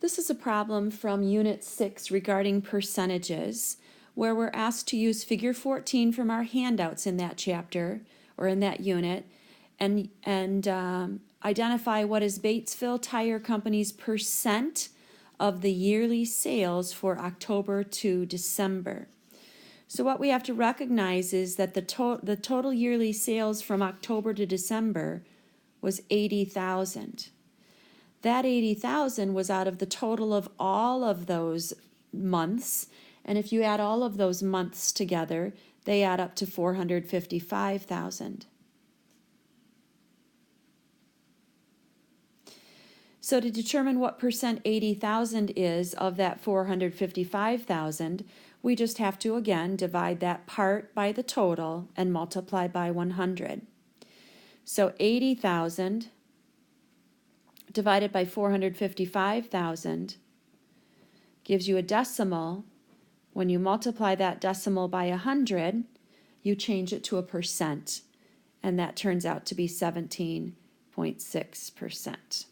This is a problem from Unit 6 regarding percentages, where we're asked to use figure 14 from our handouts in that chapter, or in that unit, and identify what is Batesville Tire Company's percent of the yearly sales for October to December. So what we have to recognize is that the total yearly sales from October to December was 80,000. That 80,000 was out of the total of all of those months, and if you add all of those months together, they add up to 455,000. So to determine what percent 80,000 is of that 455,000, we just have to again divide that part by the total and multiply by 100. So 80,000 divided by 455,000 gives you a decimal. When you multiply that decimal by 100, you change it to a percent, and that turns out to be 17.6%.